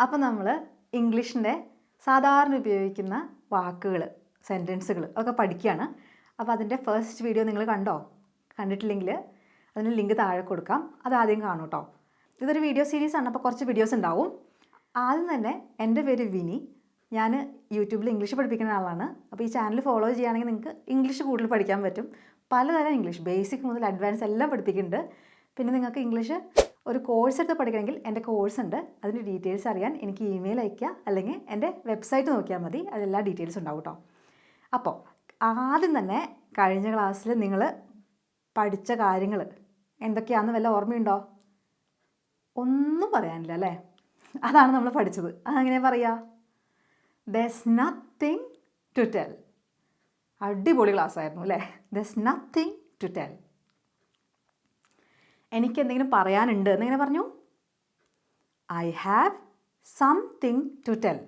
അപ്പോൾ നമ്മൾ ഇംഗ്ലീഷിൻ്റെ സാധാരണ ഉപയോഗിക്കുന്ന വാക്കുകൾ, സെൻറ്റൻസുകൾ ഒക്കെ പഠിക്കുകയാണ്. അപ്പോൾ അതിൻ്റെ ഫസ്റ്റ് വീഡിയോ നിങ്ങൾ കണ്ടോ? കണ്ടിട്ടില്ലെങ്കിൽ അതിന് ലിങ്ക് താഴെ കൊടുക്കാം, അതാദ്യം കാണൂ കേട്ടോ. ഇതൊരു വീഡിയോ സീരീസാണ്, അപ്പോൾ കുറച്ച് വീഡിയോസ് ഉണ്ടാവും. ആദ്യം തന്നെ എൻ്റെ പേര് വിനി, ഞാൻ യൂട്യൂബിൽ ഇംഗ്ലീഷ് പഠിപ്പിക്കുന്ന ആളാണ്. അപ്പോൾ ഈ ചാനൽ ഫോളോ ചെയ്യുകയാണെങ്കിൽ നിങ്ങൾക്ക് ഇംഗ്ലീഷ് കൂടുതൽ പഠിക്കാൻ പറ്റും. പലതരം ഇംഗ്ലീഷ്, ബേസിക് മുതൽ അഡ്വാൻസ് എല്ലാം പഠിപ്പിക്കുന്നുണ്ട്. പിന്നെ നിങ്ങൾക്ക് ഇംഗ്ലീഷ് ഒരു കോഴ്സ് എടുത്ത് പഠിക്കണമെങ്കിൽ എൻ്റെ കോഴ്സ് ഉണ്ട്. അതിൻ്റെ ഡീറ്റെയിൽസ് അറിയാൻ എനിക്ക് ഇമെയിൽ അയയ്ക്കുക, അല്ലെങ്കിൽ എൻ്റെ വെബ്സൈറ്റ് നോക്കിയാൽ മതി, അതിലെല്ലാ ഡീറ്റെയിൽസ് ഉണ്ടാവും കേട്ടോ. അപ്പോൾ ആദ്യം തന്നെ കഴിഞ്ഞ ക്ലാസ്സിൽ നിങ്ങൾ പഠിച്ച കാര്യങ്ങൾ എന്തൊക്കെയാണെന്ന് വല്ല ഓർമ്മയുണ്ടോ? ഒന്നും പറയാനില്ല അല്ലേ? അതാണ് നമ്മൾ പഠിച്ചത്. അതെങ്ങനെ പറയുക? there's nothing to tell. അടിപൊളി ക്ലാസ് ആയിരുന്നു അല്ലേ? there's nothing to tell. എനിക്ക് എന്തെങ്കിലും പറയാനുണ്ട് എന്നെങ്ങനെ പറഞ്ഞു? I have something to tell.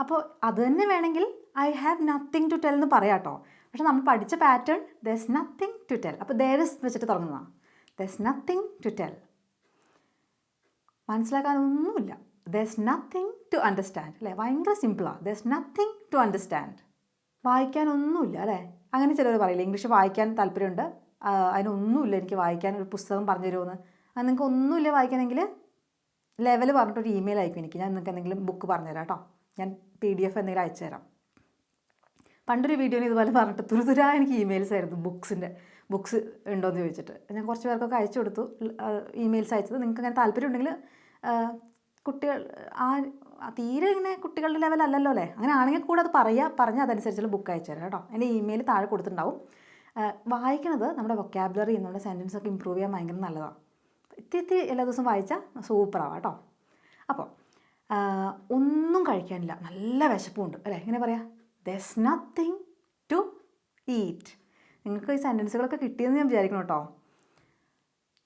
അപ്പോൾ അത് തന്നെ വേണമെങ്കിൽ I have nothing to tell എന്ന് പറയാം കേട്ടോ. പക്ഷെ നമ്മൾ പഠിച്ച pattern there's nothing to tell. അപ്പോൾ there is വെച്ചിട്ട് തുടങ്ങുന്നതാണ്. there's nothing to tell. മനസ്സിലാക്കാനൊന്നുമില്ല. there's nothing to understand അല്ലേ? ഭയങ്കര സിമ്പിളാണ്. there's nothing to understand. വായിക്കാനൊന്നുമില്ല അല്ലേ? അങ്ങനെ ചിലർ പറയില്ല, ഇംഗ്ലീഷ് വായിക്കാൻ താല്പര്യമുണ്ട്, അതിനൊന്നുമില്ല എനിക്ക് വായിക്കാൻ, ഒരു പുസ്തകം പറഞ്ഞു തരുമെന്ന്. അത് നിങ്ങൾക്ക് ഒന്നുമില്ല വായിക്കണമെങ്കിൽ ലെവൽ പറഞ്ഞിട്ടൊരു ഇമെയിൽ അയക്കും എനിക്ക്, ഞാൻ നിങ്ങൾക്ക് എന്തെങ്കിലും ബുക്ക് പറഞ്ഞു തരാം കേട്ടോ. ഞാൻ PDF എന്തെങ്കിലും അയച്ചു തരാം. പണ്ടൊരു വീഡിയോയിൽ ഇതുപോലെ പറഞ്ഞിട്ട് തുരുതുരാ എനിക്ക് ഇമെയിൽസ് ആയിരുന്നു, ബുക്സ് ഉണ്ടോയെന്ന് ചോദിച്ചിട്ട്. ഞാൻ കുറച്ച് പേർക്കൊക്കെ അയച്ചു കൊടുത്തു ഇമെയിൽസ് അയച്ചത്. നിങ്ങൾക്ക് അങ്ങനെ താല്പര്യം ഉണ്ടെങ്കിൽ, കുട്ടികൾ തീരെ ഇങ്ങനെ കുട്ടികളുടെ ലെവലല്ലല്ലോ അല്ലേ? അങ്ങനെ ആണെങ്കിൽ കൂടെ അത് പറഞ്ഞ് അതനുസരിച്ചുള്ള ബുക്ക് അയച്ചു തരാം കേട്ടോ. എൻ്റെ ഇമെയിൽ താഴെ കൊടുത്തിട്ടുണ്ടാവും. വായിക്കണത് നമ്മുടെ വൊക്കാബുലറി, നമ്മുടെ സെൻറ്റൻസൊക്കെ ഇമ്പ്രൂവ് ചെയ്യാൻ ഭയങ്കര നല്ലതാണ്. ഇത്തിരി എല്ലാ ദിവസവും വായിച്ചാൽ സൂപ്പറാവാം കേട്ടോ. അപ്പോൾ ഒന്നും കഴിക്കാനില്ല, നല്ല വിശപ്പുണ്ട് അല്ലേ? എങ്ങനെ പറയാം? there's nothing to eat. നിങ്ങൾക്ക് ഈ സെൻറ്റൻസുകളൊക്കെ കിട്ടിയെന്ന് ഞാൻ വിചാരിക്കണം കേട്ടോ.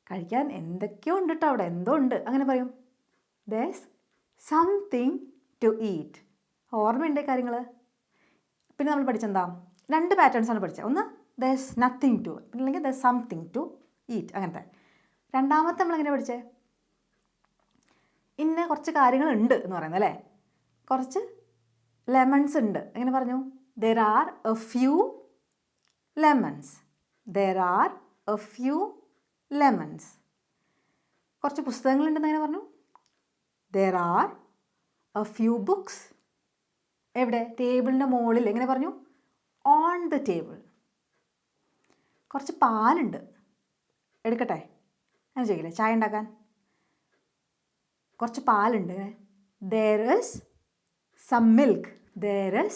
കഴിക്കാൻ എന്തൊക്കെയോ ഉണ്ട് കേട്ടോ, അവിടെ എന്തോ ഉണ്ട്. അങ്ങനെ പറയും there's something to eat. ഓർമ്മയുണ്ട് കാര്യങ്ങൾ? പിന്നെ നമ്മൾ പഠിച്ചെന്താ? 2 പാറ്റേൺസാണ് പഠിച്ചത്. ഒന്ന് there's nothing to, അല്ലെങ്കിൽ there's something to eat. അങ്ങനത്തെ. രണ്ടാമത്തെ നമ്മളെങ്ങനെ പഠിച്ചേ? ഇന്ന കുറച്ച് കാര്യങ്ങളുണ്ട് എന്ന് പറയുന്നത് അല്ലേ? കുറച്ച് ലെമൺസ് ഉണ്ട്. എങ്ങനെ പറഞ്ഞു? there are a few lemons. there are a few lemons. കുറച്ച് പുസ്തകങ്ങളുണ്ടെന്ന് എങ്ങനെ പറഞ്ഞു? there are a few books. എവിടെ? ടേബിളിൻ്റെ മുകളിൽ. എങ്ങനെ പറഞ്ഞു? on the table. കുറച്ച് പാലുണ്ട്, എടുക്കട്ടെ? അങ്ങനെ ചോദിക്കില്ലേ ചായ ഉണ്ടാക്കാൻ? കുറച്ച് പാലുണ്ട്. there is some milk. there is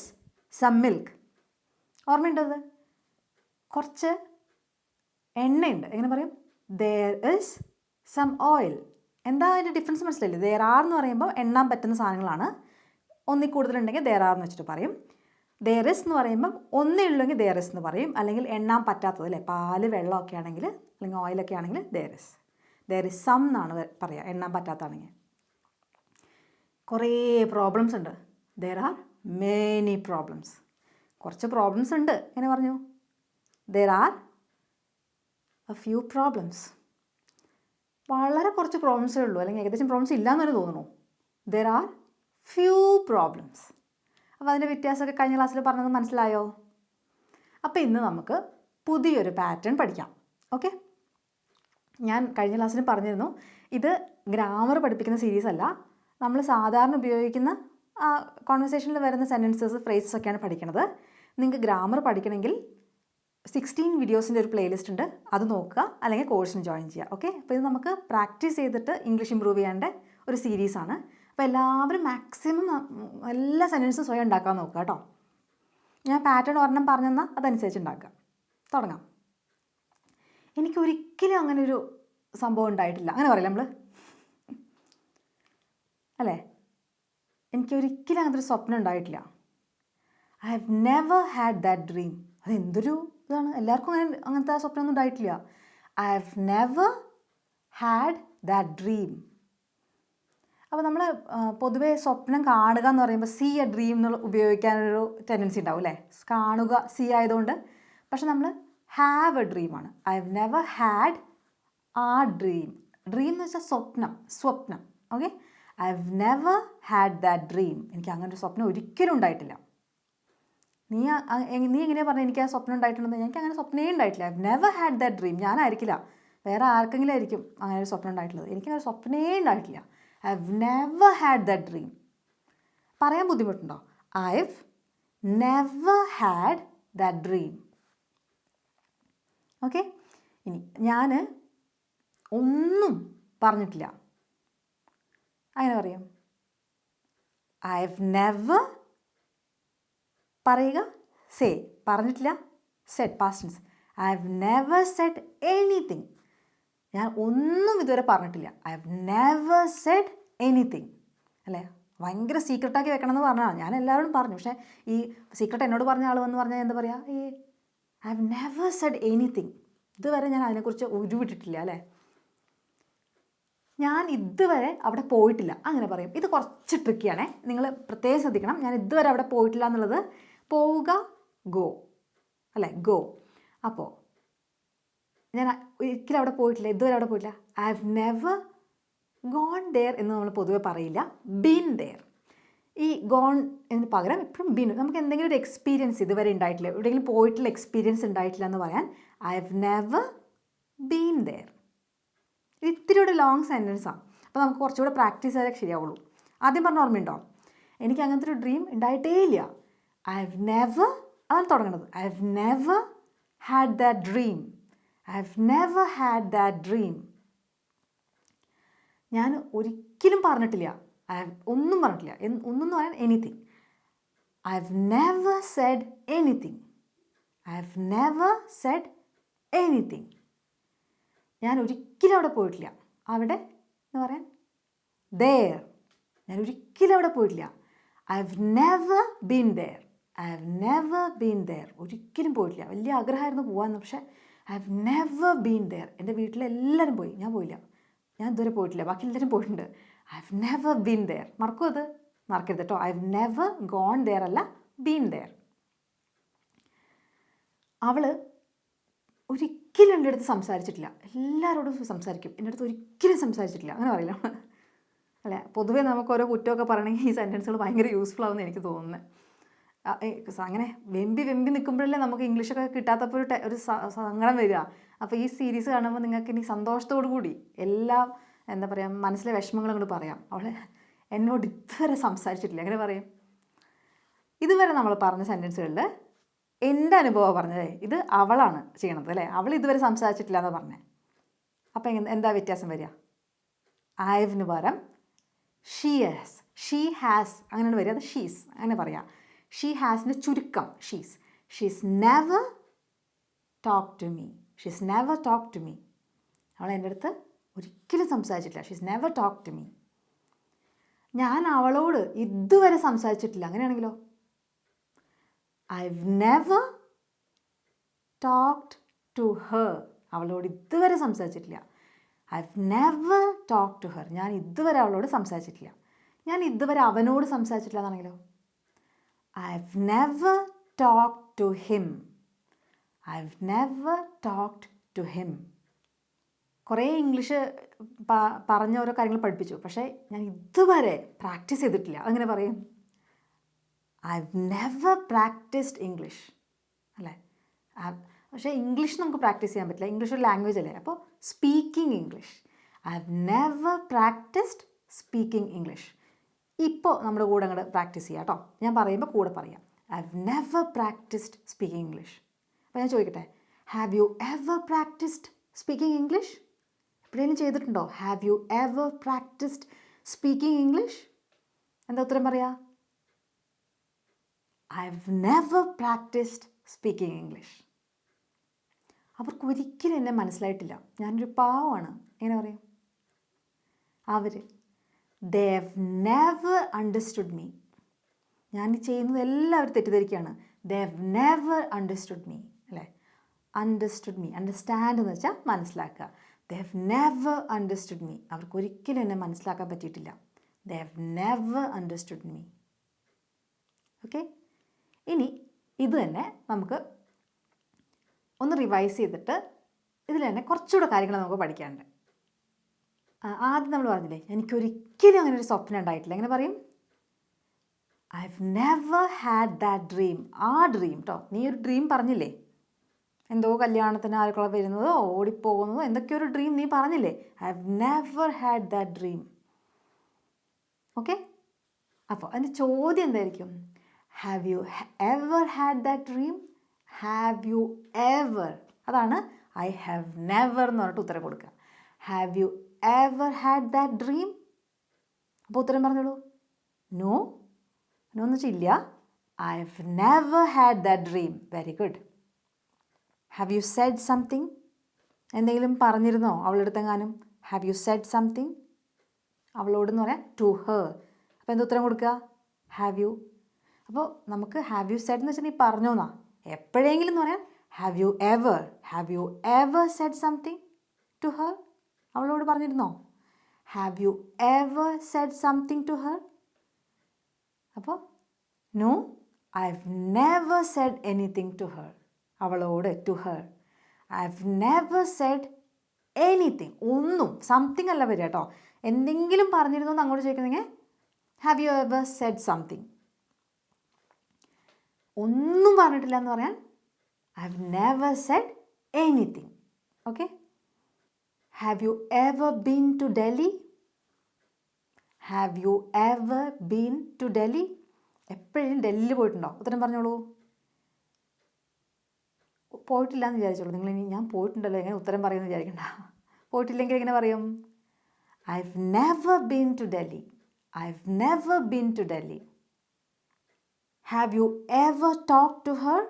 some milk. ഓർമ്മയുണ്ടോ അത്? കുറച്ച് എണ്ണയുണ്ട്. എങ്ങനെ പറയും? there is some oil. എന്താ അതിൻ്റെ ഡിഫറൻസ് മനസ്സിലായില്ലേ? there are എന്ന് പറയുമ്പോൾ എണ്ണാൻ പറ്റുന്ന സാധനങ്ങളാണ്. ഒന്നിൽ കൂടുതലുണ്ടെങ്കിൽ there are എന്ന് വെച്ചിട്ട് പറയും. there is എന്ന് പറയുമ്പം ഒന്നേ ഉള്ളെങ്കിൽ there is എന്ന് പറയും. അല്ലെങ്കിൽ എണ്ണാൻ പറ്റാത്തത് അല്ലേ, പാല് വെള്ളമൊക്കെ ആണെങ്കിൽ, അല്ലെങ്കിൽ ഓയിലൊക്കെ ആണെങ്കിൽ there is some എന്നാണ് പറയുക, എണ്ണാൻ പറ്റാത്തതാണെങ്കിൽ. കുറേ പ്രോബ്ലംസ് ഉണ്ട്. there are many problems. കുറച്ച് പ്രോബ്ലംസ് ഉണ്ട്. എങ്ങനെ പറഞ്ഞു? there are a few problems. വളരെ കുറച്ച് പ്രോബ്ലംസേ ഉള്ളൂ, അല്ലെങ്കിൽ ഏകദേശം പ്രോബ്ലംസ് ഇല്ലയെന്ന് തന്നെ തോന്നുന്നു. there are few problems. അപ്പോൾ അതിൻ്റെ വ്യത്യാസമൊക്കെ കഴിഞ്ഞ ക്ലാസ്സിൽ പറഞ്ഞത് മനസ്സിലായോ? അപ്പോൾ ഇന്ന് നമുക്ക് പുതിയൊരു പാറ്റേൺ പഠിക്കാം. ഓക്കെ, ഞാൻ കഴിഞ്ഞ ക്ലാസ്സിൽ പറഞ്ഞിരുന്നു ഇത് ഗ്രാമർ പഠിപ്പിക്കുന്ന സീരീസ് അല്ല, നമ്മൾ സാധാരണ ഉപയോഗിക്കുന്ന കോൺവെർസേഷനിൽ വരുന്ന സെൻറ്റൻസസ്, ഫ്രേസസ് ഒക്കെയാണ് പഠിക്കുന്നത്. നിങ്ങൾക്ക് ഗ്രാമർ പഠിക്കണമെങ്കിൽ 16 വീഡിയോസിൻ്റെ ഒരു പ്ലേലിസ്റ്റ് ഉണ്ട്, അത് നോക്കുക, അല്ലെങ്കിൽ കോഴ്സിന് ജോയിൻ ചെയ്യുക. ഓക്കെ, അപ്പോൾ ഇത് നമുക്ക് പ്രാക്ടീസ് ചെയ്തിട്ട് ഇംഗ്ലീഷ് ഇമ്പ്രൂവ് ചെയ്യേണ്ട ഒരു സീരീസാണ്. അപ്പോൾ എല്ലാവരും മാക്സിമം എല്ലാ സെൻറ്റൻസും സ്വയം ഉണ്ടാക്കാൻ നോക്കുക കേട്ടോ. ഞാൻ പാറ്റേൺ ഒരെണ്ണം പറഞ്ഞെന്നാൽ അതനുസരിച്ച് ഉണ്ടാക്കുക. തുടങ്ങാം. എനിക്കൊരിക്കലും അങ്ങനെ ഒരു സംഭവം ഉണ്ടായിട്ടില്ല, അങ്ങനെ പറയില്ല നമ്മൾ അല്ലേ? എനിക്കൊരിക്കലും അങ്ങനത്തെ ഒരു സ്വപ്നം ഉണ്ടായിട്ടില്ല. I have never had that dream. അതെന്തൊരു ഇതാണ്, എല്ലാവർക്കും അങ്ങനത്തെ സ്വപ്നമൊന്നും ഉണ്ടായിട്ടില്ല. I have never had that dream. അപ്പോൾ നമ്മൾ പൊതുവേ സ്വപ്നം കാണുക എന്ന് പറയുമ്പോൾ സീ എ ഡ്രീം എന്നുള്ള ഉപയോഗിക്കാനൊരു ടെൻഡൻസി ഉണ്ടാവും അല്ലേ? കാണുക സീ ആയതുകൊണ്ട്. പക്ഷെ നമ്മൾ ഹാവ് എ ഡ്രീമാണ്. I have never had a dream. Dream എന്ന് വെച്ചാൽ സ്വപ്നം. Okay, I have never had that dream. എനിക്ക് അങ്ങനെ ഒരു സ്വപ്നം ഒരിക്കലും ഉണ്ടായിട്ടില്ല. നീ എങ്ങനെയാണ് പറഞ്ഞത് എനിക്ക് ആ സ്വപ്നം ഉണ്ടായിട്ടുണ്ടെന്ന്? എനിക്ക് അങ്ങനെ സ്വപ്നമേ ഉണ്ടായിട്ടില്ല. I have never had that dream. ഞാനായിരിക്കില്ല, വേറെ ആർക്കെങ്കിലും ആയിരിക്കും അങ്ങനെ ഒരു സ്വപ്നം ഉണ്ടായിട്ടുള്ളത്. എനിക്കങ്ങനെ സ്വപ്നമേ ഉണ്ടായിട്ടില്ല. I have never had that dream. പറയാൻ ബുദ്ധിമുട്ടുണ്ടോ? I have never had that dream. Okay. ഇനി ഞാൻ ഒന്നും പറഞ്ഞിട്ടില്ല, അങ്ങനെ പറയാം. ഐ ഹവ് നെവർ, പറയുക, സേ, പറഞ്ഞിട്ടില്ല, said, past tense. I have never said anything. ഞാൻ ഒന്നും ഇതുവരെ പറഞ്ഞിട്ടില്ല. I have never said anything. അല്ലേ, ഭയങ്കര സീക്രട്ടാക്കി വെക്കണമെന്ന് പറഞ്ഞതാണ്. ഞാൻ എല്ലാവരും പറഞ്ഞു, പക്ഷേ ഈ സീക്രട്ട് എന്നോട് പറഞ്ഞ ആൾ വന്ന് പറഞ്ഞാൽ എന്താ പറയുക, I have never said anything. ഇതുവരെ ഞാൻ അതിനെക്കുറിച്ച് ഉരുവിട്ടിട്ടില്ല. അല്ലേ, ഞാൻ ഇതുവരെ അവിടെ പോയിട്ടില്ല, അങ്ങനെ പറയും. ഇത് കുറച്ച് ട്രിക്കിയാണേ, നിങ്ങൾ പ്രത്യേകം ശ്രദ്ധിക്കണം. ഞാൻ ഇതുവരെ അവിടെ പോയിട്ടില്ല എന്നുള്ളത് പോവുക, ഗോ, അല്ലേ, ഗോ. അപ്പോൾ ഞാൻ ഒരിക്കലും അവിടെ പോയിട്ടില്ല, ഇതുവരെ അവിടെ പോയിട്ടില്ല. I have never gone there എന്ന് നമ്മൾ പൊതുവെ പറയില്ല, ബീൻ ദെയർ. ഈ ഗോൺ എന്ന് പകരം എപ്പോഴും ബീൻ. നമുക്ക് എന്തെങ്കിലും ഒരു എക്സ്പീരിയൻസ് ഇതുവരെ ഉണ്ടായിട്ടില്ല, എവിടെയെങ്കിലും പോയിട്ടുള്ള എക്സ്പീരിയൻസ് ഉണ്ടായിട്ടില്ല എന്ന് പറയാൻ I have never been there. ഇത്തിരി കൂടെ ലോങ് സെൻറ്റൻസാണ്, അപ്പോൾ നമുക്ക് കുറച്ചുകൂടെ പ്രാക്ടീസ് ചെയ്താലേ ശരിയാവുള്ളൂ. ആദ്യം പറഞ്ഞ ഓർമ്മയുണ്ടോ? എനിക്ക് അങ്ങനത്തെ ഒരു ഡ്രീം ഉണ്ടായിട്ടേ ഇല്ല. ഐ ഹവ് നെവർ, അതാണ് തുടങ്ങുന്നത്. I have never had that dream. I have never had that dream. ഞാൻ ഒരിക്കലും പറഞ്ഞിട്ടില്ല, ഒന്നും പറഞ്ഞിട്ടില്ല. ഒന്നും പറയാൻ anything. I have never said anything. I have never said anything. ഞാൻ ഒരിക്കലും അവിടെ പോയിട്ടില്ല. അവിടെ എന്ന് പറയാൻ ദെയർ. ഞാൻ ഒരിക്കലും അവിടെ പോയിട്ടില്ല. I have never been there. I have never been there. ഒരിക്കലും പോയിട്ടില്ല. വലിയ ആഗ്രഹമായിരുന്നു പോകാമെന്ന്, പക്ഷേ I have never been there. എൻ്റെ വീട്ടിലെല്ലാവരും പോയി, ഞാൻ പോയില്ല. ഞാൻ ഇതുവരെ പോയിട്ടില്ല, ബാക്കി എല്ലാവരും പോയിട്ടുണ്ട്. I have never been there. മറക്കും, അത് മറക്കരുത് കേട്ടോ. I have never gone there അല്ല, ബീൻ ദെയർ. അവൾ ഒരിക്കലും എൻ്റെ അടുത്ത് സംസാരിച്ചിട്ടില്ല. എല്ലാവരോടും സംസാരിക്കും, എൻ്റെ അടുത്ത് ഒരിക്കലും സംസാരിച്ചിട്ടില്ല, അങ്ങനെ പറയില്ല. അല്ലേ, പൊതുവേ നമുക്ക് ഓരോ കുറ്റമൊക്കെ പറയണമെങ്കിൽ ഈ സെൻറ്റൻസുകൾ ഭയങ്കര യൂസ്ഫുൾ ആവുമെന്ന് എനിക്ക് തോന്നുന്നത്. അങ്ങനെ വെമ്പി നിൽക്കുമ്പോഴല്ലേ നമുക്ക് ഇംഗ്ലീഷൊക്കെ കിട്ടാത്തപ്പോൾ ഒരു സങ്കടം വരിക. അപ്പോൾ ഈ സീരീസ് കാണുമ്പോൾ നിങ്ങൾക്ക് ഇനി സന്തോഷത്തോടു കൂടി എല്ലാം എന്താ പറയുക, മനസ്സിലെ വിഷമങ്ങളും കൂടി പറയാം. അവൾ എന്നോട് ഇതുവരെ സംസാരിച്ചിട്ടില്ല, അങ്ങനെ പറയും. ഇതുവരെ നമ്മൾ പറഞ്ഞ സെൻറ്റൻസുകളിൽ എൻ്റെ അനുഭവം പറഞ്ഞത്, ഇത് അവളാണ് ചെയ്യണത്, അല്ലേ. അവൾ ഇതുവരെ സംസാരിച്ചിട്ടില്ല എന്നാണ് പറഞ്ഞത്. അപ്പോൾ എന്താ വ്യത്യാസം വരിക? ഐവിന് പകരം ഷീ ഹാസ് അങ്ങനെയാണ് വരിക. അത് ഷീസ് അങ്ങനെ പറയാം. ഷീ ഹാസിൻ്റെ ചുരുക്കം she's. She's never talk to me. She's never talk to me. അവൾ എൻ്റെ അടുത്ത് ഒരിക്കലും സംസാരിച്ചിട്ടില്ല. She's never talk to me. ഞാൻ അവളോട് ഇതുവരെ സംസാരിച്ചിട്ടില്ല, അങ്ങനെയാണെങ്കിലോ I've never talked to her. അവളോട് ഇതുവരെ സംസാരിച്ചിട്ടില്ല. I've never talked to her. ഞാൻ ഇതുവരെ അവളോട് സംസാരിച്ചിട്ടില്ല. ഞാൻ ഇതുവരെ അവനോട് സംസാരിച്ചിട്ടില്ല എന്നാണെങ്കിലോ I've never talked to him. I've never talked to him. കുറേ ഇംഗ്ലീഷ് പറഞ്ഞ ഓരോ കാര്യങ്ങൾ പഠിപ്പിച്ചു, പക്ഷേ ഞാൻ ഇതുവരെ പ്രാക്ടീസ് ചെയ്തിട്ടില്ല, അങ്ങനെ പറയും. I've never practiced English, അല്ലേ. പക്ഷേ ഇംഗ്ലീഷ് നമുക്ക് പ്രാക്ടീസ് ചെയ്യാൻ പറ്റില്ല, ഇംഗ്ലീഷ് ഒരു ലാംഗ്വേജ് അല്ലേ. അപ്പോൾ speaking English. I've never practiced speaking English. ഇപ്പോൾ നമ്മുടെ കൂടെ അങ്ങോട്ട് പ്രാക്ടീസ് ചെയ്യാം കേട്ടോ. ഞാൻ പറയുമ്പോൾ കൂടെ പറയാം. I've never practiced speaking English. അപ്പോൾ ഞാൻ ചോദിക്കട്ടെ, have you ever practiced speaking English? എപ്പോഴേലും ചെയ്തിട്ടുണ്ടോ? Have you ever practiced speaking English? എന്താ ഉത്തരം പറയാ? I've never practiced speaking English. അവർക്ക് ഒരിക്കലും എന്നെ മനസ്സിലായിട്ടില്ല, ഞാനൊരു പാവമാണ്, എങ്ങനെ പറയും? they've never understood me. ഞാൻ ചെയ്യുന്നത് എല്ലാവരും തെറ്റിദ്ധരിക്കുകയാണ്. they've never understood me, അല്ലേ. understood me, understand എന്ന് വെച്ചാൽ മനസ്സിലാക്കുക. they've never understood me. അവർക്ക് ഒരിക്കലും എന്നെ മനസ്സിലാക്കാൻ പറ്റിയിട്ടില്ല. they've never understood me. Okay. ഇനി ഇത് തന്നെ നമുക്ക് ഒന്ന് റിവൈസ് ചെയ്തിട്ട് ഇതിൽ തന്നെ കുറച്ചുകൂടെ കാര്യങ്ങൾ നമുക്ക് പഠിക്കാനുണ്ട്. ആദ്യം നമ്മൾ പറഞ്ഞില്ലേ എനിക്കൊരിക്കലും അങ്ങനെ ഒരു സ്വപ്നം ഉണ്ടായിട്ടില്ല. എങ്ങനെ പറയും? I have never had that dream. ആ ഡ്രീം കേട്ടോ. നീ ഒരു ഡ്രീം പറഞ്ഞില്ലേ, എന്തോ കല്യാണത്തിന് ആർക്കുള്ള വരുന്നതോ ഓടിപ്പോകുന്നതോ എന്തൊക്കെയോ ഒരു ഡ്രീം നീ പറഞ്ഞില്ലേ. I have never had that dream. Okay, അപ്പോൾ അതിൻ്റെ ചോദ്യം എന്തായിരിക്കും? Have you ever had that dream? Have you ever, അതാണ് ഐ ഹാവ് നെവർ എന്ന് പറഞ്ഞിട്ട് ഉത്തരം കൊടുക്കുക. Have you ever had that dream? അപ്പോൾ ഉത്തരം പറഞ്ഞോളൂ. നോ. നോ എന്ന് വെച്ചാൽ ഇല്ല. I have never had that dream. Very good. Have you said something? എന്തെങ്കിലും പറഞ്ഞിരുന്നോ അവളെടുത്തെങ്ങാനും? Have you said something? അവളോടെന്ന് പറയാം ടു ഹേർ. അപ്പോൾ എന്താ ഉത്തരം കൊടുക്കുക? Have U. അപ്പോൾ നമുക്ക് ഹാവ് യു സെഡ് എന്ന് വെച്ചാൽ നീ പറഞ്ഞോ എന്നാ. എപ്പോഴെങ്കിലും എന്ന് പറയാം have you ever. Have you ever said something to her? അവളോട് പറഞ്ഞിരുന്നോ? Have you ever said something to her? അപ്പോൾ no, I have never said anything to her. അവളോട്, to her. I have never said anything. ഒന്നും, something അല്ല വരിക കേട്ടോ. എന്തെങ്കിലും പറഞ്ഞിരുന്നോ എന്ന് അങ്ങോട്ട് ചോദിക്കുന്നെങ്കിൽ have you ever said something. ഒന്നും പറഞ്ഞിട്ടില്ല എന്ന് പറയാൻ I have never said anything. Okay. Have you ever been to Delhi? Have you ever been to Delhi? എപ്പോഴും ഡൽഹിയിൽ പോയിട്ടുണ്ടോ? ഉത്തരം പറഞ്ഞോളൂ. പോയിട്ടില്ല എന്ന് വിചാരിച്ചോളൂ. നിങ്ങളിനി ഞാൻ പോയിട്ടുണ്ടല്ലോ എങ്ങനെ ഉത്തരം പറയുമെന്ന് വിചാരിക്കണ്ട. പോയിട്ടില്ലെങ്കിൽ എങ്ങനെ പറയും? I have never been to Delhi. I have never been to Delhi. Have you ever talk to her?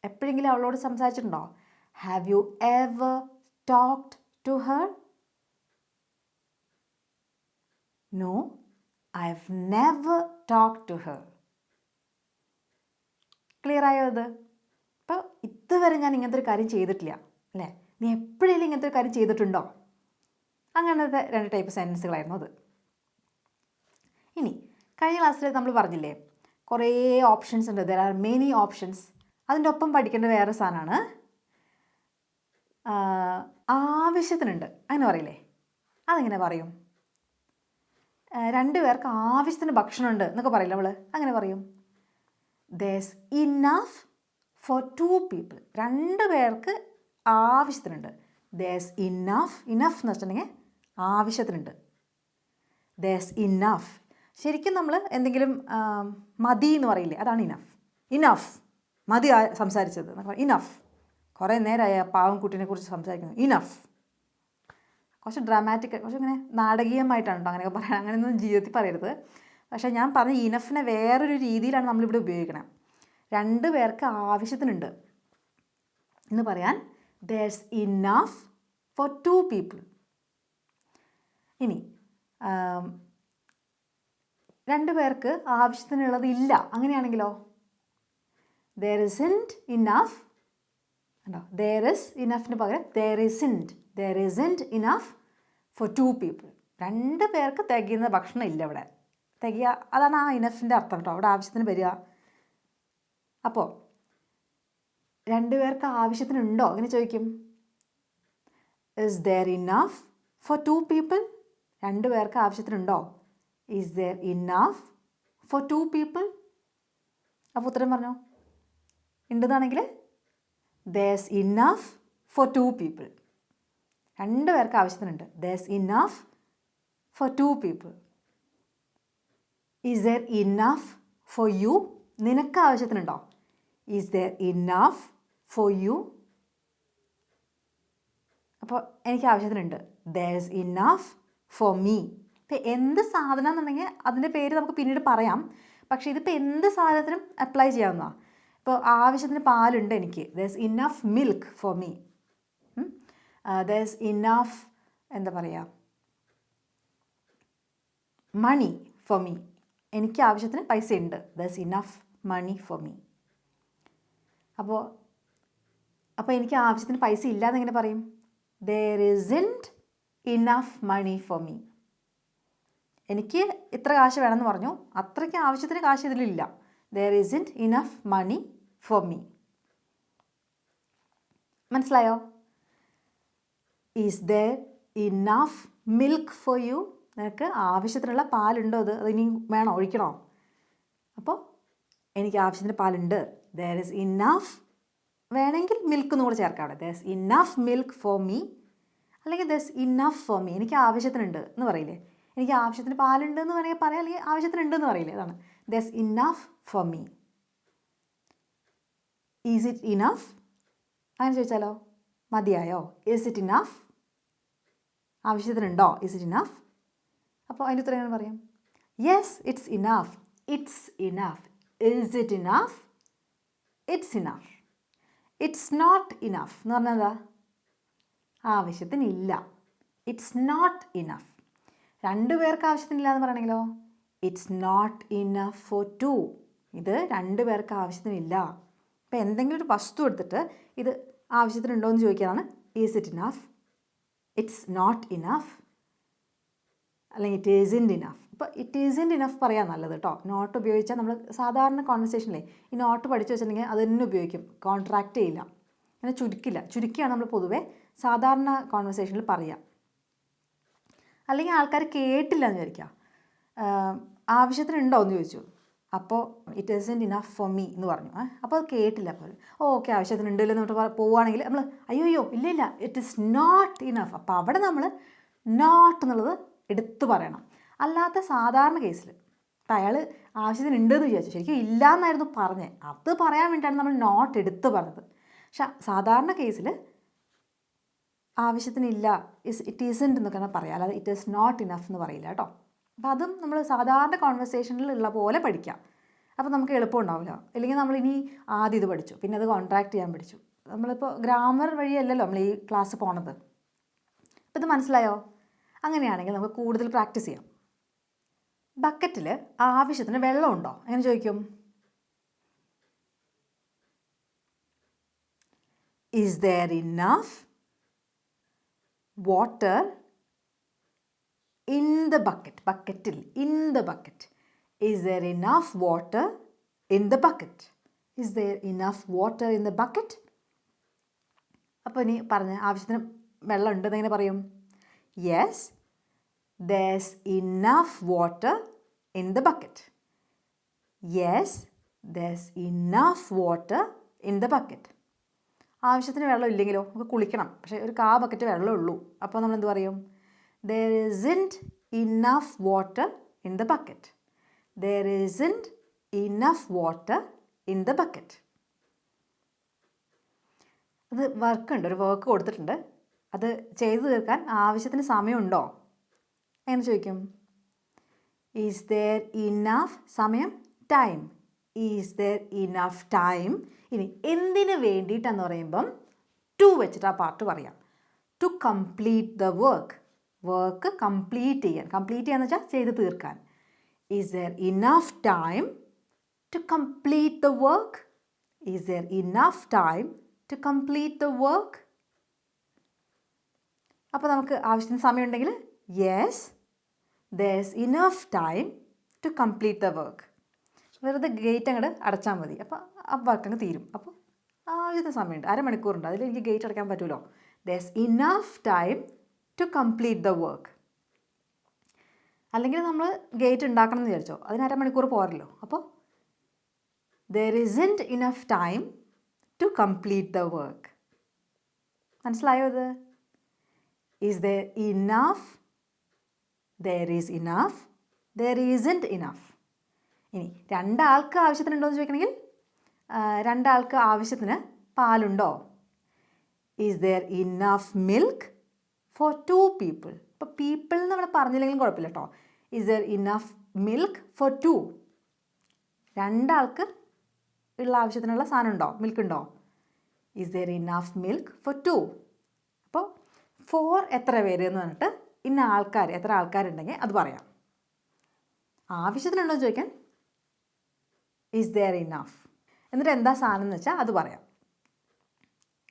എപ്പോഴെങ്കിലും അവളോട് സംസാരിച്ചിട്ടുണ്ടോ? Have you ever talked to her? No, I have never talked to her. Clear ആയോ അത്? അപ്പോൾ ഇതുവരെ ഞാൻ ഇങ്ങനത്തെ ഒരു കാര്യം ചെയ്തിട്ടില്ല അല്ലേ? നീ എപ്പോഴെങ്കിലും ഇങ്ങനത്തെ ഒരു കാര്യം ചെയ്തിട്ടുണ്ടോ? അങ്ങനത്തെ 2 ടൈപ്പ് സെൻറ്റൻസുകളായിരുന്നു അത്. ഇനി കഴിഞ്ഞ ക്ലാസ്സിൽ നമ്മൾ പറഞ്ഞില്ലേ കുറേ ഓപ്ഷൻസ് ഉണ്ട്. There are many options. അതിൻ്റെ ഒപ്പം പഠിക്കേണ്ട വേറെ സാധനമാണ് ആവശ്യത്തിനുണ്ട്. അങ്ങനെ പറയില്ലേ? അതെങ്ങനെ പറയും? 2 പേർക്ക് ആവശ്യത്തിന് ഭക്ഷണമുണ്ട് എന്നൊക്കെ പറയില്ല നമ്മൾ. അങ്ങനെ പറയും there's enough for 2 people. 2 പേർക്ക് ആവശ്യത്തിനുണ്ട്. there's enough. enough എന്ന് വെച്ചിട്ടുണ്ടെങ്കിൽ ആവശ്യത്തിനുണ്ട്. there's enough. ശരിക്കും നമ്മൾ എന്തെങ്കിലും മതി എന്ന് പറയില്ലേ? അതാണ് ഇനഫ്. ഇനഫ്, മതി സംസാരിച്ചത്. ഇനഫ്. കുറേ നേരമായ പാവം കുട്ടീനെ കുറിച്ച് സംസാരിക്കുന്നു. ഇനഫ്. കുറച്ച് ഡ്രാമാറ്റിക്, കുറച്ച് ഇങ്ങനെ നാടകീയമായിട്ടാണ് കേട്ടോ അങ്ങനെയൊക്കെ പറയാം. അങ്ങനെയൊന്നും ജീവിതത്തിൽ പറയരുത്. പക്ഷേ ഞാൻ പറഞ്ഞ ഇനഫിനെ വേറൊരു രീതിയിലാണ് നമ്മളിവിടെ ഉപയോഗിക്കണം. 2 പേർക്ക് ആവശ്യത്തിനുണ്ട് എന്ന് പറയാൻ there's enough for 2 people. ഇനി 2 പേർക്ക് ആവശ്യത്തിനുള്ളത് ഇല്ല, അങ്ങനെയാണെങ്കിലോ? there isn't enough. കണ്ടോ? there is enoughന് പകരം there isn't enough for 2 people. 2 പേർക്ക് തികയുന്ന ഭക്ഷണം ഇല്ല ഇവിടെ. തികയുക, അതാണ് ആ ഇനഫിൻ്റെ അർത്ഥം കേട്ടോ. അവിടെ ആവശ്യത്തിന് വരിക. അപ്പോൾ 2 പേർക്ക് ആവശ്യത്തിനുണ്ടോ അങ്ങനെ ചോദിക്കും. is there enough for 2 people? 2 പേർക്ക് ആവശ്യത്തിനുണ്ടോ? is there enough for 2 people? അപ്പോൾ ഉത്തരം പറഞ്ഞോ. ഉണ്ടെന്നാണെങ്കിൽ there's enough for 2 people. 2 പേർക്ക് ആവശ്യത്തിനുണ്ട്. there's enough for 2 people. is there enough for you? നിനക്ക് ആവശ്യത്തിനുണ്ടോ? is there enough for you? അപ്പോൾ എനിക്ക് ആവശ്യത്തിനുണ്ട്. there's enough for me. ഇപ്പോൾ എന്ത് സാധനം എന്നുണ്ടെങ്കിൽ അതിൻ്റെ പേര് നമുക്ക് പിന്നീട് പറയാം. പക്ഷേ ഇതിപ്പോൾ എന്ത് സാധനത്തിനും അപ്ലൈ ചെയ്യാവുന്നതാണ്. ഇപ്പോൾ ആവശ്യത്തിന് പാലുണ്ട് എനിക്ക്. there's enough milk for me. there's enough എന്താ പറയുക money for me. എനിക്ക് ആവശ്യത്തിന് പൈസ ഉണ്ട്. there's enough money for me. അപ്പോൾ എനിക്ക് ആവശ്യത്തിന് പൈസ ഇല്ലാന്ന് എങ്ങനെ പറയും? there isn't enough money for me. എനിക്ക് ഇത്ര കാശ് വേണമെന്ന് പറഞ്ഞു, അത്രയ്ക്ക് ആവശ്യത്തിന് കാശ് ഇതിലില്ല. there isn't enough money for me. മനസ്സിലായോ? is there enough milk for you. നിനക്ക് ആവശ്യത്തിനുള്ള പാലുണ്ടോ? അതിനി വേണോ, ഒഴിക്കണോ? അപ്പോൾ എനിക്ക് ആവശ്യത്തിന് പാലുണ്ട്. ദർ ഇസ് ഇനഫ്, വേണമെങ്കിൽ മിൽക്ക് എന്ന് കൂടെ ചേർക്കാം അവിടെ. There is enough milk for me, അല്ലെങ്കിൽ there is enough for me. എനിക്ക് ആവശ്യത്തിനുണ്ട് എന്ന് പറയില്ലേ? എനിക്ക് ആവശ്യത്തിന് പാലുണ്ട് എന്ന് വേണമെങ്കിൽ പറയാം, അല്ലെങ്കിൽ ആവശ്യത്തിനുണ്ട് എന്ന് പറയില്ലേ? അതാണ് there is enough for me. Is it enough? അങ്ങനെ ചോദിച്ചാലോ? മതിയായോ? Is it enough? ആവശ്യത്തിനുണ്ടോ? Is it enough? അപ്പോൾ അതിൻ്റെ ഉത്തരം എങ്ങനെ പറയും? Yes, it's enough. It's enough. Is it enough? It's enough. It's not enough എന്ന് പറഞ്ഞാൽ എന്താ? ആവശ്യത്തിനില്ല. It's not enough. 2 പേർക്ക് ആവശ്യത്തിനില്ല എന്ന് പറയണമെങ്കിലോ? It's not enough for 2. ഇത് 2 പേർക്ക് ആവശ്യത്തിനില്ല. ഇപ്പോൾ എന്തെങ്കിലും ഒരു വസ്തു എടുത്തിട്ട് ഇത് ആവശ്യത്തിനുണ്ടോ എന്ന് ചോദിക്കാനാണ് is it enough, it's not enough, അല്ലെങ്കിൽ ഇറ്റ് ഈസിൻറ്റ് ഇനഫ്. ഇപ്പോൾ ഇറ്റ് ഈസിൻറ്റ് ഇനഫ് പറയാൻ നല്ലത് കേട്ടോ. നോട്ട് ഉപയോഗിച്ചാൽ നമ്മൾ സാധാരണ കോൺവെർസേഷനിലെ ഈ നോട്ട് പഠിച്ചു വെച്ചിട്ടുണ്ടെങ്കിൽ അത് തന്നെ ഉപയോഗിക്കും, കോൺട്രാക്റ്റ് ചെയ്യില്ല, അങ്ങനെ ചുരുക്കിയാണ് നമ്മൾ പൊതുവേ സാധാരണ കോൺവെർസേഷനിൽ പറയുക. അല്ലെങ്കിൽ ആൾക്കാർ കേട്ടില്ല എന്ന് വിചാരിക്കുക. ആവശ്യത്തിനുണ്ടോ എന്ന് ചോദിച്ചു, അപ്പോൾ it isn't enough for me എന്ന് പറഞ്ഞു. അപ്പോൾ അത് കേട്ടില്ല. അപ്പോൾ ഓക്കെ ആവശ്യത്തിനുണ്ടല്ലോ എന്ന് പറഞ്ഞിട്ട് പോവുകയാണെങ്കിൽ നമ്മൾ അയ്യോ ഇല്ല ഇറ്റ് ഈസ് നോട്ട് ഇനഫ്. അപ്പോൾ അവിടെ നമ്മൾ നോട്ട് എന്നുള്ളത് എടുത്തു പറയണം. അല്ലാത്ത സാധാരണ കേസിൽ ഇപ്പം അയാൾ ആവശ്യത്തിനുണ്ടെന്ന് വിചാരിച്ചു, ശരിക്കും ഇല്ല എന്നായിരുന്നു പറഞ്ഞത്, അത് പറയാൻ വേണ്ടിയിട്ടാണ് നമ്മൾ നോട്ട് എടുത്ത് പറഞ്ഞത്. പക്ഷെ സാധാരണ കേസിൽ ആവശ്യത്തിനില്ല, ഇറ്റ് ഈസൻറ്റ് എന്നൊക്കെ പറയാം, അല്ലാതെ ഇറ്റ് ഈസ് നോട്ട് ഇനഫ് എന്ന് പറയില്ല കേട്ടോ. അപ്പോൾ അതും നമ്മൾ സാധാരണ കോൺവെർസേഷനിലുള്ള പോലെ പഠിക്കാം. അപ്പോൾ നമുക്ക് എളുപ്പം ഉണ്ടാവില്ല. അല്ലെങ്കിൽ നമ്മളിനി ആദ്യം ഇത് പഠിച്ചു, പിന്നെ അത് കോൺട്രാക്റ്റ് ചെയ്യാൻ പഠിച്ചു. നമ്മളിപ്പോൾ ഗ്രാമർ വഴിയല്ലല്ലോ നമ്മൾ ഈ ക്ലാസ് പോണത്. അപ്പോൾ ഇത് മനസ്സിലായോ? അങ്ങനെയാണെങ്കിൽ നമുക്ക് കൂടുതൽ പ്രാക്ടീസ് ചെയ്യാം. ബക്കറ്റിൽ ആവശ്യത്തിന് വെള്ളമുണ്ടോ? എങ്ങനെ ചോദിക്കും? Is there enough water in the bucket? ബക്കറ്റിൽ, in the bucket. Is there enough water in the bucket? Is there enough water in the bucket? അപ്പോൾ ഇനി പറഞ്ഞ ആവശ്യത്തിന് വെള്ളം ഉണ്ടെന്ന് എങ്ങനെ പറയും? Yes, there's enough water in the bucket. Yes, there's enough water in the bucket. ആവശ്യത്തിന് വെള്ളം ഇല്ലെങ്കിലോ? നമുക്ക് കുളിക്കണം, പക്ഷേ ഒരു ബക്കറ്റ് വെള്ളമേ ഉള്ളൂ. അപ്പോൾ നമ്മൾ എന്ത് പറയും? There isn't enough water in the bucket. There isn't enough water in the bucket. അത് വർക്കുണ്ട്, ഒരു വർക്ക് കൊടുത്തിട്ടുണ്ട്, അത് ചെയ്തു തീർക്കാൻ ആവശ്യത്തിന് സമയമുണ്ടോ എന്ന് ചോദിക്കും. ഈസ് ദെയർ ഇനഫ് സമയം, time. Is there enough time. ഇനി എന്തിനു വേണ്ടിയിട്ടെന്ന് പറയുമ്പം ടു വെച്ചിട്ട് ആ പാർട്ട് പറയാം. To complete the work. Work complete ചെയ്യാന്ന് വെച്ചാൽ ചെയ്ത് തീർക്കാൻ. Is there enough time to complete the work? Is there enough time to complete the work? അപ്പോൾ നമുക്ക് ആവശ്യത്തിന് സമയമുണ്ടെങ്കിൽ yes, there's enough time to complete the work. വെറുതെ ഗേറ്റ് അങ്ങോട്ട് അടച്ചാൽ മതി, അപ്പോൾ ആ വർക്ക് അങ്ങ് തീരും. അപ്പോൾ ആവശ്യത്തിന് സമയമുണ്ട്, അരമണിക്കൂറുണ്ട്, അതിൽ എനിക്ക് ഗേറ്റ് അടയ്ക്കാൻ പറ്റുമല്ലോ. there's enough time to complete the work. അല്ലെങ്കിൽ നമ്മൾ ഗേറ്റ് ഉണ്ടാക്കണം എന്ന് വിചാരിച്ചോ, അതിന് അരമണിക്കൂർ പോരല്ലോ. അപ്പോൾ there isn't enough time to complete the work. മനസ്സിലായോ ഇത്? is there enough? There is enough. There isn't enough. ഇനി 2 ആൾക്ക് ആവശ്യത്തിനുണ്ടോ എന്ന് ചോദിക്കണമെങ്കിൽ 2 ആൾക്ക് ആവശ്യത്തിന് പാലുണ്ടോ? Is there enough milk for 2 people? ഇപ്പോൾ പീപ്പിൾ എന്ന് നമ്മൾ പറഞ്ഞില്ലെങ്കിലും കുഴപ്പമില്ല കേട്ടോ. Is there enough milk for 2? 2 ആൾക്ക് ഉള്ള ആവശ്യത്തിനുള്ള സാധനം ഉണ്ടോ, മിൽക്ക് ഉണ്ടോ? Is there enough milk for 2? അപ്പോൾ ഫോർ എത്ര പേര് എന്ന് പറഞ്ഞിട്ട് ഇന്ന ആൾക്കാർ, എത്ര ആൾക്കാരുണ്ടെങ്കിൽ അത് പറയാം. ആവശ്യത്തിനുണ്ടോ എന്ന് ചോദിക്കാൻ ഈസ് ദെയർ ഇനഫ്, എന്നിട്ട് എന്താ സാധനം എന്ന് വെച്ചാൽ അത് പറയാം.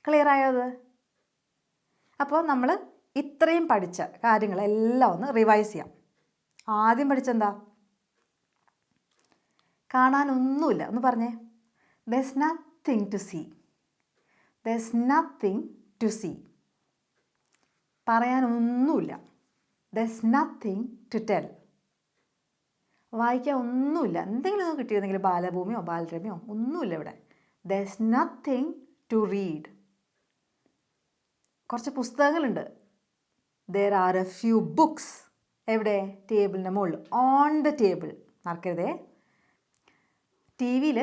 ക്ലിയർ ആയോ അത്? അപ്പോൾ നമ്മൾ ഇത്രയും പഠിച്ച കാര്യങ്ങളെല്ലാം ഒന്ന് റിവൈസ് ചെയ്യാം. ആദ്യം പഠിച്ചെന്താ? കാണാനൊന്നുമില്ല ഒന്ന് പറഞ്ഞേ. there's nothing to see. there's nothing to see. പറയാനൊന്നുമില്ല. there's nothing to tell. വായിക്കാൻ ഒന്നുമില്ല. എന്തെങ്കിലും ഒന്ന് കിട്ടിയിരുന്നെങ്കിൽ ബാലഭൂമിയോ ബാലരമയോ ഒന്നുമില്ല ഇവിടെ. there's nothing to read. കുറച്ച് പുസ്തകങ്ങളുണ്ട്. there are a few books. എവിടെ? ടേബിളിൻ്റെ മുകളിൽ, ഓൺ ദ ടേബിൾ. മറക്കരുതേ. ടി വിയിൽ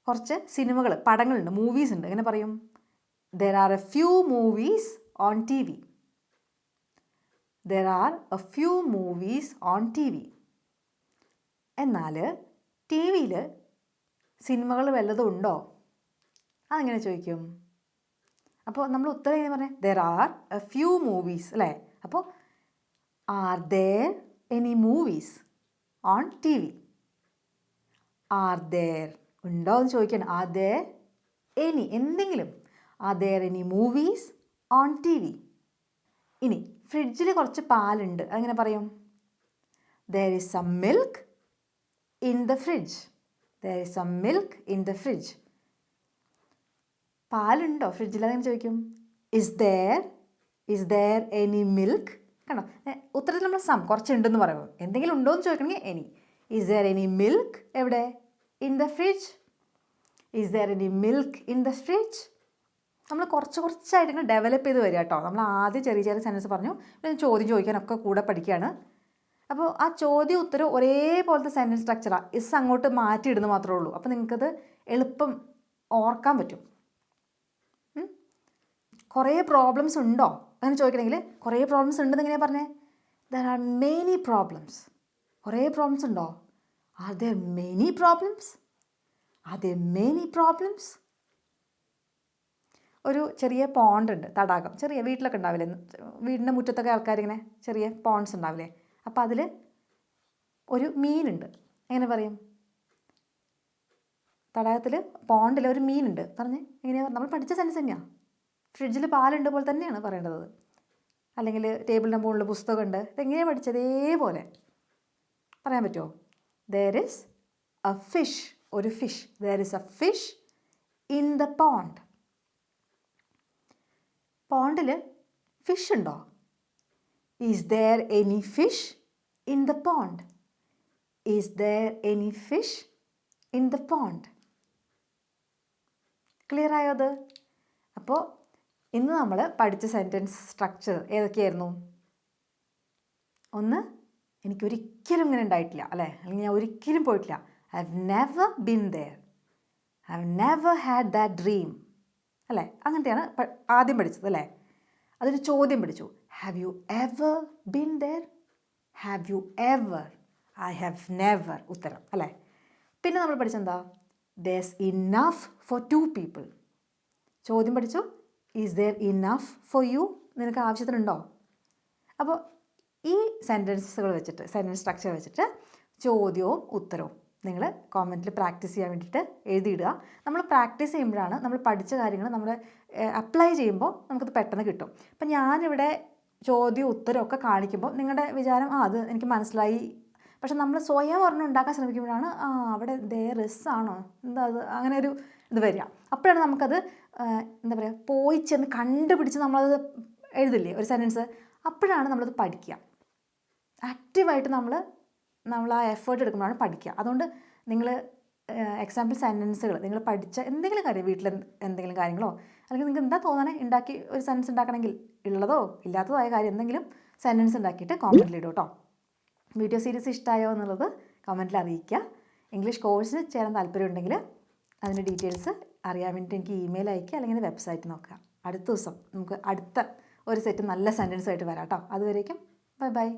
കുറച്ച് സിനിമകൾ, പടങ്ങളുണ്ട്, മൂവീസ് ഉണ്ട്. എങ്ങനെ പറയും? there are a few movies on TV. there are a few movies on TV. എന്നാൽ ടി വിയിൽ സിനിമകൾ വല്ലതും ഉണ്ടോ? അതെങ്ങനെ ചോദിക്കും? അപ്പോൾ നമ്മൾ ഉത്തരം എങ്ങനെ പറഞ്ഞേ? there are a few movies അല്ലേ? അപ്പോൾ are there any movies on TV? are there ഉണ്ടോ എന്ന് ചോദിക്കണം. are there any എന്തെങ്കിലും, are there any movies on TV? ഇനി ഫ്രിഡ്ജിൽ കുറച്ച് പാലുണ്ട്, അതെങ്ങനെ പറയും? there is some milk in the fridge. there is some milk in the fridge. പാലുണ്ടോ ഫ്രിഡ്ജിൽ? അതെങ്ങനെ ചോദിക്കും? is there any milk? കണ്ടോ, ഉത്തരത്തിൽ നമ്മൾ സം കുറച്ചുണ്ടെന്ന് പറയുമ്പോൾ എന്തെങ്കിലും ഉണ്ടോ എന്ന് ചോദിക്കണമെങ്കിൽ any. is there any milk എവിടെ? in the fridge. is there any milk in the fridge? നമ്മൾ കുറച്ചായിട്ട് ഇങ്ങനെ ഡെവലപ്പ് ചെയ്ത് വരിക കേട്ടോ. നമ്മൾ ആദ്യം ചെറിയ ചെറിയ സെൻറ്റൻസ് പറഞ്ഞു, പിന്നെ ചോദ്യം ചോദിക്കാനൊക്കെ കൂടെ പഠിക്കുകയാണ്. അപ്പോൾ ആ ചോദ്യം ഉത്തരം ഒരേപോലത്തെ സെൻറ്റൻസ് സ്ട്രക്ചറാണ്. ഇസ് അങ്ങോട്ട് മാറ്റിയിടുന്ന മാത്രമേ ഉള്ളൂ. അപ്പോൾ നിങ്ങൾക്കത് എളുപ്പം ഓർക്കാൻ പറ്റും. കുറേ പ്രോബ്ലംസ് ഉണ്ടോ അങ്ങനെ ചോദിക്കണമെങ്കിൽ കുറേ പ്രോബ്ലംസ് ഉണ്ടെന്ന് എങ്ങനെയാണ് പറഞ്ഞേ? there are many problems. കുറേ പ്രോബ്ലംസ് ഉണ്ടോ? are there many problems? are there many problems? ഒരു ചെറിയ പോണ്ട് ഉണ്ട്, തടാകം, ചെറിയ വീട്ടിലൊക്കെ ഉണ്ടാവില്ലേ, വീടിൻ്റെ മുറ്റത്തൊക്കെ ആൾക്കാരിങ്ങനെ ചെറിയ പോണ്ട്സ് ഉണ്ടാവില്ലേ? അപ്പോൾ അതിൽ ഒരു മീനുണ്ട്. എങ്ങനെ പറയും? തടാകത്തിൽ, പോണ്ടിൽ ഒരു മീനുണ്ട് പറഞ്ഞ് എങ്ങനെയാണ്? നമ്മൾ പഠിച്ച സെൻസ് തന്നെയാണ്. ഫ്രിഡ്ജിൽ പാലുണ്ട് പോലെ തന്നെയാണ് പറയേണ്ടത്. അല്ലെങ്കിൽ ടേബിളിൻ്റെ മുകളിൽ പുസ്തകമുണ്ട്, ഇതെങ്ങനെയാണ് പഠിച്ചതേപോലെ പറയാൻ പറ്റുമോ? there is a fish. ഒരു fish. there is a fish in the pond. പോണ്ടിൽ ഫിഷ് ഉണ്ടോ? is there any fish in the pond? is there any fish in the pond? Clear ആയോ അത്? അപ്പോൾ ഇന്ന് നമ്മൾ പഠിച്ച സെൻറ്റൻസ് സ്ട്രക്ചർ ഏതൊക്കെയായിരുന്നു? ഒന്ന്, എനിക്കൊരിക്കലും ഇങ്ങനെ ഉണ്ടായിട്ടില്ല അല്ലേ, അല്ലെങ്കിൽ ഞാൻ ഒരിക്കലും പോയിട്ടില്ല. I have never been there. I have never had that dream അല്ലേ? അങ്ങനത്തെയാണ് ആദ്യം പഠിച്ചത് അല്ലേ? അതൊരു ചോദ്യം പഠിച്ചു. Have you ever been there? Have you ever? I have never ഉത്തരം അല്ലേ? പിന്നെ നമ്മൾ പഠിച്ചെന്താ? there's enough for 2 people. ചോദ്യം പഠിച്ചു. is there enough for you? നിനക്ക് ആവശ്യത്തിനുണ്ടോ? അപ്പോൾ ഈ സെൻറ്റൻസുകൾ വെച്ചിട്ട്, സെൻറ്റൻസ് സ്ട്രക്ചർ വെച്ചിട്ട് ചോദ്യവും ഉത്തരവും നിങ്ങൾ കോമൻറ്റിൽ പ്രാക്ടീസ് ചെയ്യാൻ വേണ്ടിയിട്ട് എഴുതിയിടുക. നമ്മൾ പ്രാക്ടീസ് ചെയ്യുമ്പോഴാണ് നമ്മൾ പഠിച്ച കാര്യങ്ങൾ നമ്മൾ അപ്ലൈ ചെയ്യുമ്പോൾ നമുക്കത് പെട്ടെന്ന് കിട്ടും. അപ്പം ഞാനിവിടെ ചോദ്യവും ഉത്തരവും ഒക്കെ കാണിക്കുമ്പോൾ നിങ്ങളുടെ വിചാരം അത് എനിക്ക് മനസ്സിലായി. പക്ഷെ നമ്മൾ സ്വയം ഒരെണ്ണം ഉണ്ടാക്കാൻ ശ്രമിക്കുമ്പോഴാണ് അവിടെ there is ആണോ എന്താ അത് അങ്ങനെ ഒരു ഇത് വരിക. അപ്പോഴാണ് നമുക്കത് എന്താ പറയുക, പോയി ചെന്ന് കണ്ടുപിടിച്ച് നമ്മളത് എഴുതില്ലേ ഒരു സെൻറ്റൻസ്, അപ്പോഴാണ് നമ്മളത് പഠിക്കുക. ആക്റ്റീവായിട്ട് നമ്മൾ ആ എഫേർട്ട് എടുക്കുമ്പോഴാണ് പഠിക്കുക. അതുകൊണ്ട് നിങ്ങൾ എക്സാമ്പിൾ സെൻറ്റൻസുകൾ നിങ്ങൾ പഠിച്ച എന്തെങ്കിലും കാര്യം, വീട്ടിൽ എന്തെങ്കിലും കാര്യങ്ങളോ അല്ലെങ്കിൽ നിങ്ങൾക്ക് എന്താ തോന്നണേ ഉണ്ടാക്കി ഒരു സെൻറ്റൻസ് ഉണ്ടാക്കണമെങ്കിൽ ഉള്ളതോ ഇല്ലാത്തതോ ആയ കാര്യം എന്തെങ്കിലും സെൻറ്റൻസ് ഉണ്ടാക്കിയിട്ട് കോമൻറ്റിൽ ഇടും കേട്ടോ. വീഡിയോ സീരീസ് ഇഷ്ടമായോ എന്നുള്ളത് കമൻറ്റിൽ അറിയിക്കുക. ഇംഗ്ലീഷ് കോഴ്സിന് ചേരാൻ താല്പര്യമുണ്ടെങ്കിൽ അതിൻ്റെ ഡീറ്റെയിൽസ് അറിയാൻ വേണ്ടിയിട്ട് എനിക്ക് ഇമെയിൽ അയക്കുക, അല്ലെങ്കിൽ വെബ്സൈറ്റ് നോക്കുക. അടുത്ത ദിവസം നമുക്ക് അടുത്ത ഒരു സെറ്റ് നല്ല സെൻറ്റൻസുമായിട്ട് വരാം കേട്ടോ. അതുവരേക്കും ബൈ ബൈ.